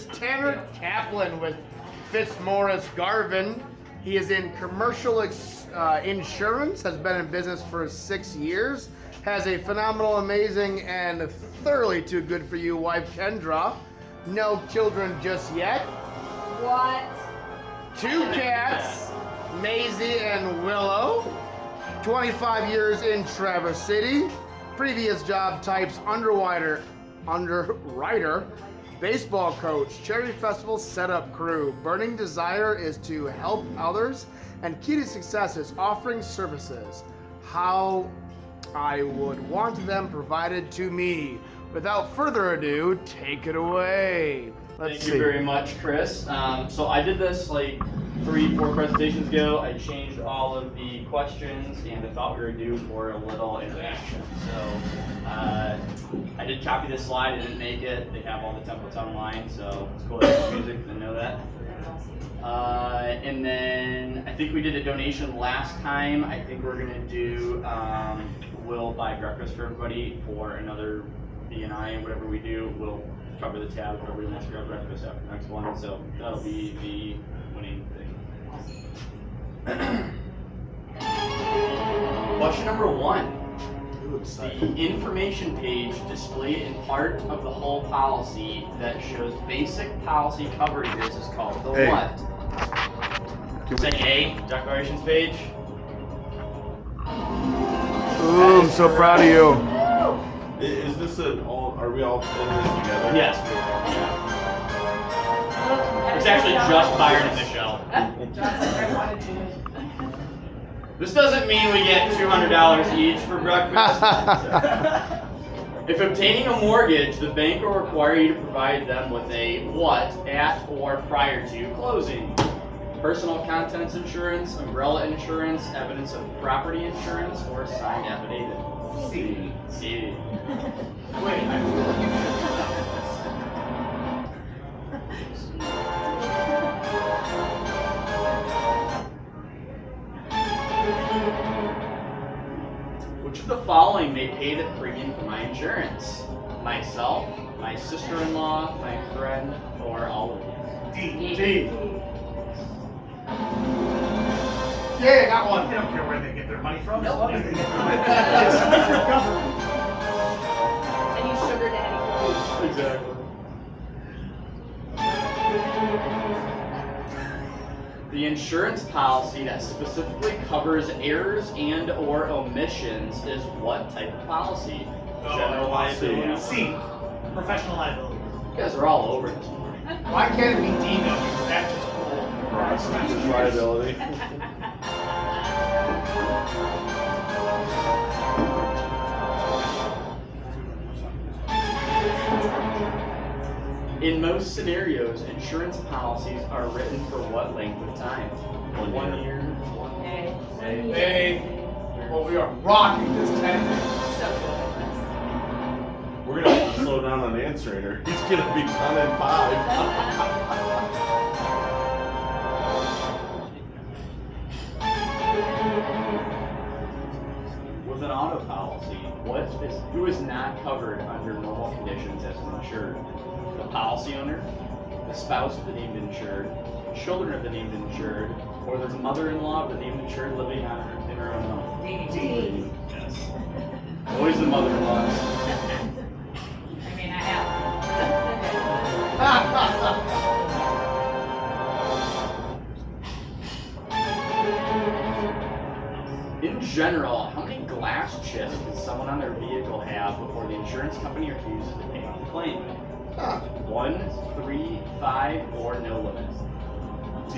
is Tanner Kaplan with Fitzmaurice-Gavin. He is in commercial insurance, has been in business for 6 years, has a phenomenal, amazing, and thoroughly too good for you wife, Kendra. No children just yet. What? 2 cats, Maisie and Willow. 25 years in Traverse City. Previous job types: underwriter, baseball coach, charity festival setup crew. Burning desire is to help others, and key to success is offering services how I would want them provided to me. Without further ado, take it away. Thank you very much, Chris. So I did this like 3-4 presentations ago. I changed all of the questions, and I thought we were due for a little interaction. So I did copy this slide. I didn't make it. They have all the templates online, so it's cool to have music. Didn't know that. And then I think we did a donation last time. I think we're gonna do we'll buy breakfast for everybody for another BNI, whatever we do. We'll cover the tab for everybody wants to grab breakfast after the next one. So that'll be the winning thing. Question number 1. The information page displayed in part of the whole policy that shows basic policy coverages is called the what? Say A, declarations page. Ooh, I'm so proud of you. Is this are we all in this together? Yes. It's actually just Byron and Michelle. This doesn't mean we get $200 each for breakfast. If obtaining a mortgage, the bank will require you to provide them with a what at or prior to closing? Personal contents insurance, umbrella insurance, evidence of property insurance, or signed affidavit? C. Wait, which of the following may pay the premium for my insurance? Myself, my sister-in-law, my friend, or all of these? D. Yeah, I got one. They don't care where they get their money from. As long as they get their money. It's government. And you sugar daddy. Exactly. The insurance policy that specifically covers errors and or omissions is what type of policy? General liability. C. Professional liability. You guys are all over this morning. Why can't it be D though? Because that's just cool. Process liability. In most scenarios, insurance policies are written for what length of time? 1 year. Hey, well, we are rocking this 10. We're gonna have to slow down on answering her. He's gonna be done in 5. With an auto policy, who is not covered under normal conditions as an insured? The policy owner, the spouse of the named insured, children of the named insured, or the mother-in-law of the named insured living in her own home? D. Yes. Always the mother-in-laws. I mean, I have. In general, how many glass chips does someone on their vehicle have before the insurance company refuses to pay off the claim? 1, 3, 5, or no limit? D.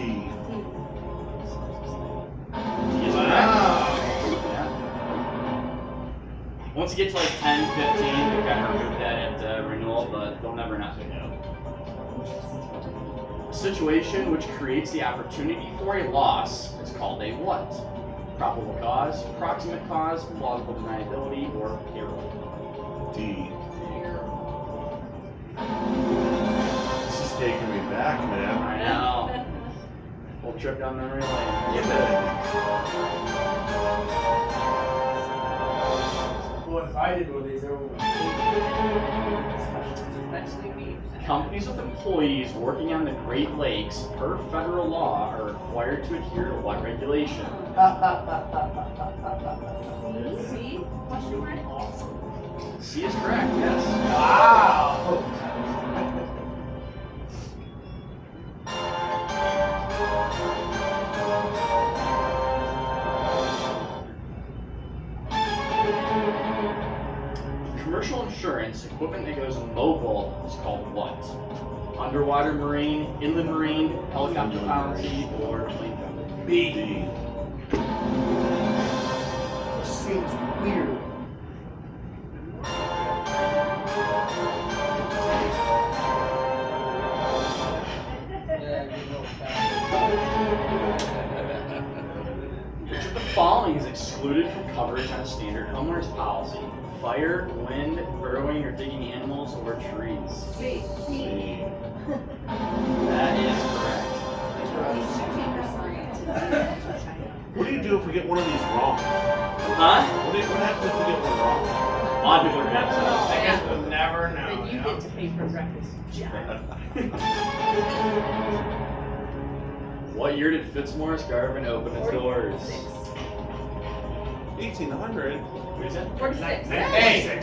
D is correct. Yeah. Once you get to like 10, 15, you kind of remove that at renewal, but they'll never not say no. A situation which creates the opportunity for a loss is called a what? Probable cause, proximate cause, plausible deniability, or peril? D. This is taking me back, man. I know. Full trip down memory lane. Well, if I did one of these, there would be. eventually be. Companies with employees working on the Great Lakes, per federal law, are required to adhere to what regulation? See? Question mark? C is correct, yes. Wow. Commercial insurance, equipment that goes mobile, is called what? Underwater marine, inland marine, helicopter policy, or plane coverage? B. D. Seems weird. Which of the following is excluded from coverage on a standard homeowner's policy? Fire, wind, burrowing or digging animals, or trees? C. C. That is correct. What do you do if we get one of these wrong? Huh? What happens if we get one wrong? A lot of people are gonna I guess we'll never know. Then you get to pay for breakfast, John. What year did Fitzmaurice-Gavin open its doors? 1800. What is it? 46. Hey.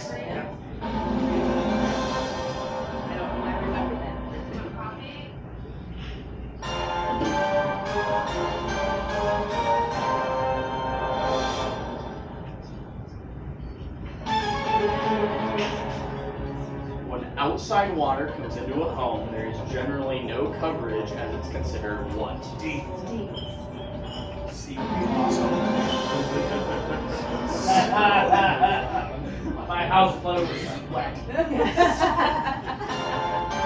I don't know, I remember that. When outside water comes into a home, there is generally no coverage as it's considered what? D. D. C would be awesome. My house flooded with sweat.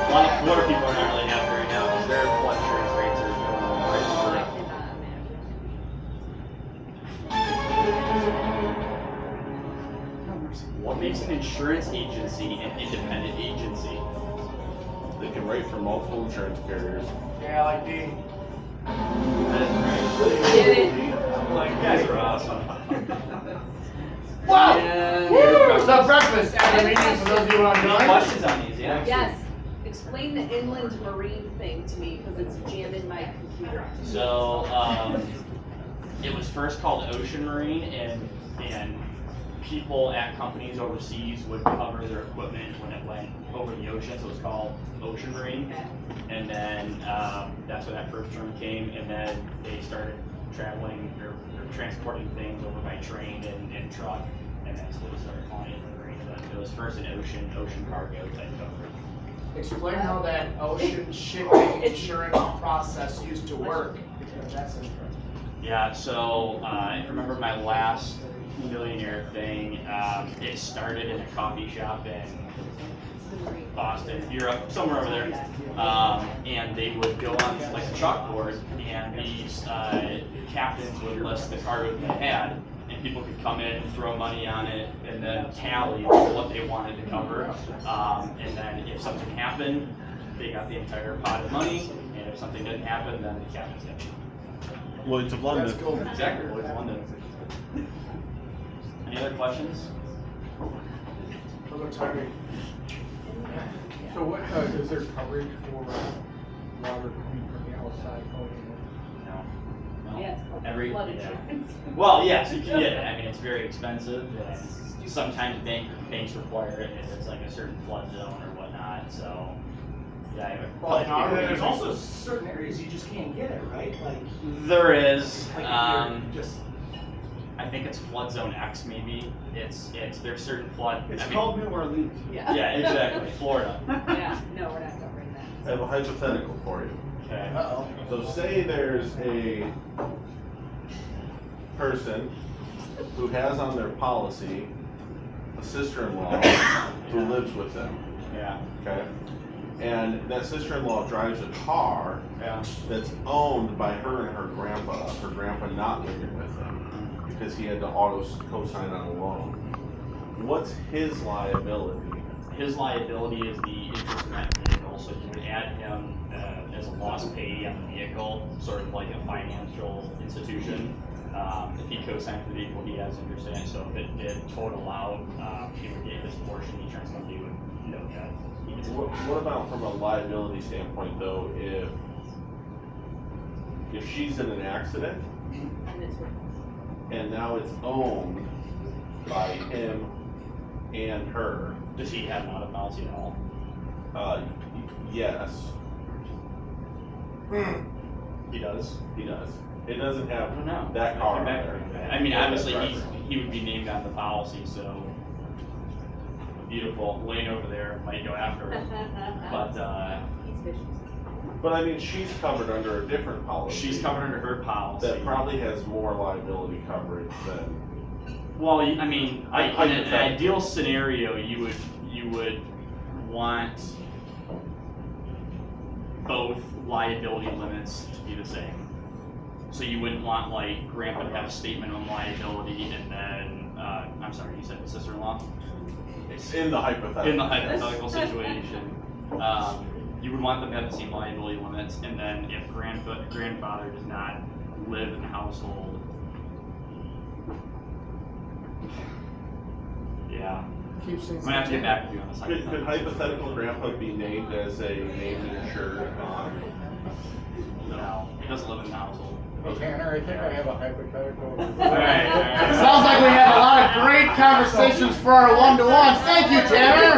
A lot of Florida people are not really happy right now because their flood insurance rates are going right Oh, I through. cannot imagine. What makes an insurance agency an independent agency? They can write for multiple insurance carriers. Yeah, like D. That is Get it? I'm like, right. You guys are awesome. Wow! And What's up, breakfast? After the meeting, for those of you who want to Any join. questions on these? Yeah. Yes. Explain the inland marine thing to me because it's jamming my computer. So it was first called ocean marine, and people at companies overseas would cover their equipment when it went over the ocean, so it was called ocean marine. And then that's where that first term came, and then they started traveling or transporting things over by train and truck, and that's what we started calling it marine. But it was first an ocean cargo type coverage. explain how that ocean shipping insurance process used to work. Because that's interesting. Yeah, so I remember my last millionaire thing. It started in a coffee shop in Boston, Europe, somewhere over there. And they would go on like a chalkboard, and these captains would list the cargo that they had, and people could come in, throw money on it, and then tally what they wanted to cover. And then if something happened, they got the entire pot of money, and if something didn't happen, then the captains got it. Lloyd's of London. That's cool. Exactly, Lloyd's of London. Any other questions? Those are timing. So what, is there coverage for water coming from the outside going in? No. No. Yeah, it's called Every flood yeah. insurance. Well, yes, you can get it. I mean, it's very expensive, and sometimes banks require it if it's like a certain flood zone or whatnot. So, yeah. Well, and then there's also certain areas you just can't get it, right? Like, There is. like if you're just. I think it's flood zone X maybe. There's certain flood. It's I mean, called New Orleans. Yeah. Yeah, exactly. Florida. Yeah, no, we're not covering I that. have a hypothetical for you. Okay. Uh-oh. So say there's a person who has on their policy a sister-in-law who lives with them, Yeah. okay? And that sister-in-law drives a car Yeah. that's owned by her and her grandpa not living with them, because he had to co-sign on a loan. What's his liability? His liability is the interest in that vehicle, so you would add him as a loss payee on the vehicle, sort of like a financial institution. If he co-signed for the vehicle, he has understanding. So if it did total out, he would get his portion. The insurance company would note that. What about from a liability standpoint though, if she's in an accident And it's and now it's owned by him and her, Does he have not a policy at all? yes, He does. he does. It doesn't have I don't know. that I car come on back there. to that. I mean, obviously That's he would be named on the policy, so beautiful Lane over there might go after him. But He's vicious. But I mean, she's covered under a different policy. she's covered under her policy. That probably has more liability coverage than. Well, I mean, in an Hypothetical. ideal scenario, you would want both liability limits to be the same. So you wouldn't want like grandpa to have a statement on liability and then I'm sorry, you said sister-in-law? In the hypothetical. In the hypothetical situation, you would want them to have the same liability limits, and then if grandfather does not live in the household, yeah, Keeps I'm things. gonna have to get back with you on this. Could hypothetical grandpa be named as a named insured on? No, he doesn't live in the household. Hey Tanner, I think I have a hypothetical. Alright. Sounds like we had a lot of great conversations for our one-to-ones. Thank you, Tanner.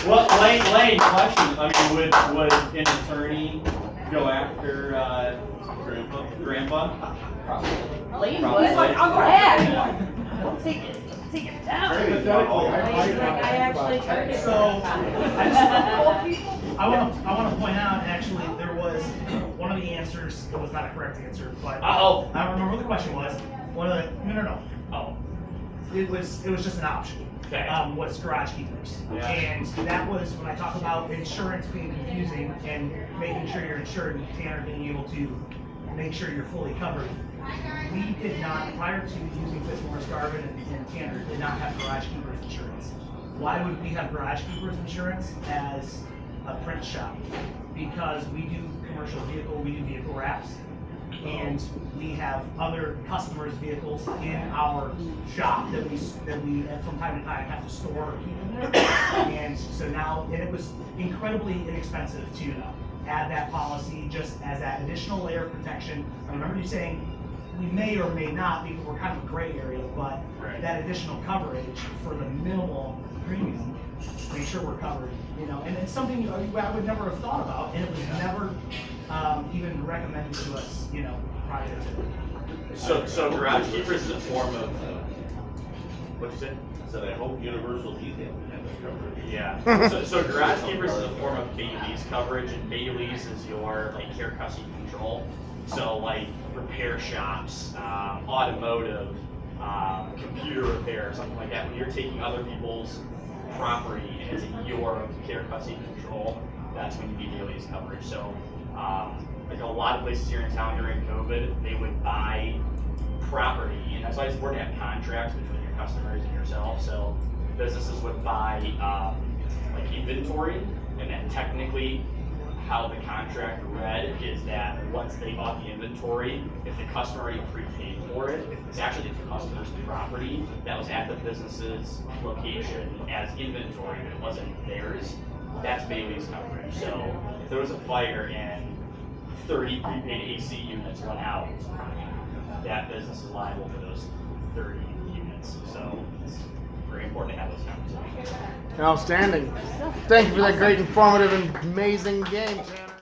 Well, Lane, question. I mean, would an attorney go after grandpa? Lane Probably. would. He's like, I'll go ahead. Yeah. I'll take it down. Hypothetically, Lane's like, I actually turned it. So, I I want to point out, actually, there was one of the answers that was not a correct answer, but Uh-oh. I don't remember what the question was. One of the, no. Oh. It was just an option. Okay. Was garage keepers. Yeah. And that was when I talk about insurance being confusing and making sure you're insured and Tanner being able to make sure you're fully covered. We did not, prior to using Fitzmaurice-Gavin and Tanner, did not have garage keepers insurance. Why would we have garage keepers insurance as a print shop? Because we do commercial vehicle, we do vehicle wraps, and we have other customers' vehicles in our shop that we from time to time have to store or keep in there. And so now, and it was incredibly inexpensive to add that policy just as that additional layer of protection. I remember you saying we may or may not, because we're kind of a gray area, but Right. that additional coverage for the minimal premium, make sure we're covered, you know, and it's something I would never have thought about, and it was never even recommended to us, you know, prior to. So garage keepers is a form of what'd you say? I said, I hope Universal Detailing has that coverage. Yeah. So garage keepers is a form of Bailey's coverage, and Bailey's is your like care custody control. So like repair shops, automotive, computer repair, something like that. When you're taking other people's property and it's your care custody control, that's when you need Bailey's coverage. So like a lot of places here in town during COVID, they would buy property, and that's why it's important to have contracts between your customers and yourself. So businesses would buy like inventory, and then technically how the contract read is that once they bought the inventory, if the customer already prepaid for it, it's actually the customer's property that was at the business's location as inventory, but it wasn't theirs. That's Bailey's coverage. So if there was a fire and 30 prepaid AC units went out, that business is liable for those 30 units. So it's very important to have those conversations. Outstanding. Thank you for that great, informative, and amazing game, Tanner.